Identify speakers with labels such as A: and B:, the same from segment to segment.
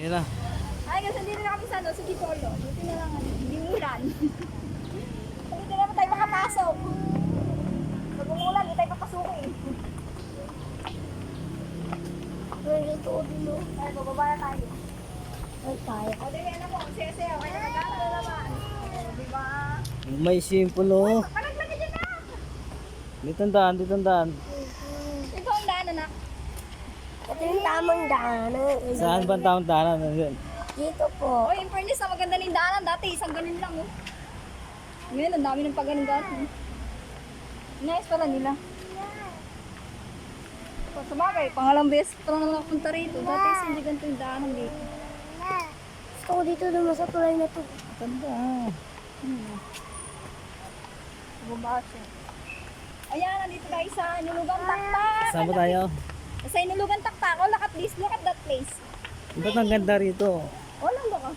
A: Yun na.
B: Ay, kasi hindi na kami sa ano, sa Dipolo. Buti na lang, hindi umulan. Hindi na naman tayo makapasok. Pag umulan, hindi tayo papasukin.
C: Ito dito.
B: Ay, bababa na tayo.
C: Ay, tayo.
B: O, dili, ano po, sayo-sayo. Kaya nagkakala na naman. O, diba?
A: May simple oh.
B: Palaglag ka dyan na!
A: Dito ang daan, dito ang daan.
B: Ito ang daan, anak.
C: Ito yung tamang daanan.
A: Saan ba ang taong daanan? Nandun.
C: Dito po.
B: O, in fairness, ang maganda ng daanan. Dati, isang ganun lang, oh. Ngayon, ang dami ng pag-ganun-ganun. Nice pala nila. O, sabagay, pangalang beses ko lang naman punta rito. Dati, hindi ganito yung daanan dito.
C: Gusto ko dito naman sa tulay na to.
A: Ganda.
B: Bumaba siya. Ayan, nandito tayo sa Inulugan Taktak.
A: Saan ba tayo?
B: Sa Inulugan Taktak. Oh, look at that place.
A: Ba't ang ganda rito?
B: Walang ba ka?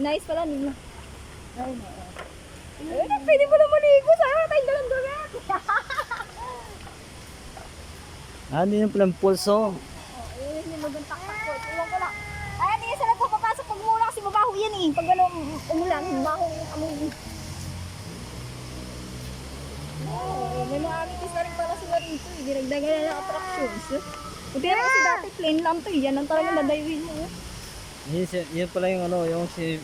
B: Nice pala nila. Ay, no. Ayun, pwede mo na maligo. Sana tayong dalang-dalang.
A: Ah, hindi yung palang pulso.
B: Ayun, Inulugan Taktak po. Iwan ko lang. Ayan, hindi sila po papasok pag mula kasi mabaho yan eh. Pag ano, umulan, mabaho yung amoy. Oh, may mga amicus na rin pala sila rito. Dinagdagan na ng attractions. Buti na kasi dati plain lang to. Yan ang talagang dadayuin mo.
A: Yun pala yung ano, yung si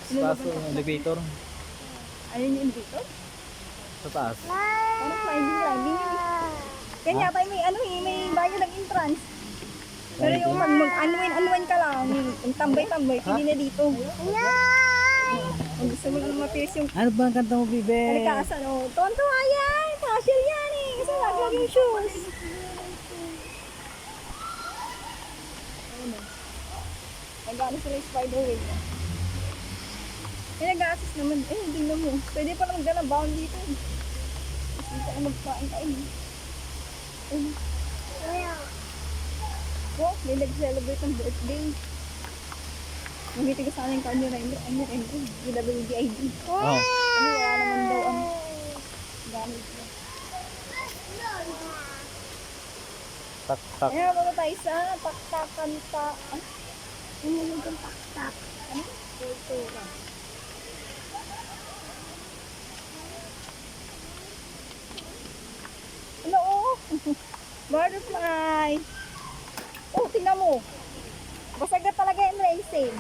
A: Spaso, yung elevator.
B: Ayun yung dito.
A: Sa taas.
B: Ano climbing yun. Kanya tayo may ano eh, may bayo ng entrance. Pero yung mag-unwind ka lang, yung tambay-tambay, hindi na dito. Kung gusto mo lang ma-pierce yung
A: Ano ba ang kanta mo, Bibe?
B: kalikasan, oh. Tontuwa yan! Casual yan eh! Kasi naglag yung shoes. Ayun oh. Nag-ano sila yung spider wave. Eh, nag-assist naman. Eh, hindi na mo. Pwede pa naman gana bound dito. Hindi ka na magpain-kain. Oh, may nag-celebrate ng birthday. Nangiti ko sana yung kanya Rainer, GWDID.
A: Oh.
B: Ano, wala naman daw ang gamit niya.
A: Tak, tak.
B: Ayan, mga tayo sa taktakanta. Ano yung taktak? Ano? Kultura. Ano, oh? Butterfly. Oh, tingnan mo. Basag na talaga yung racing.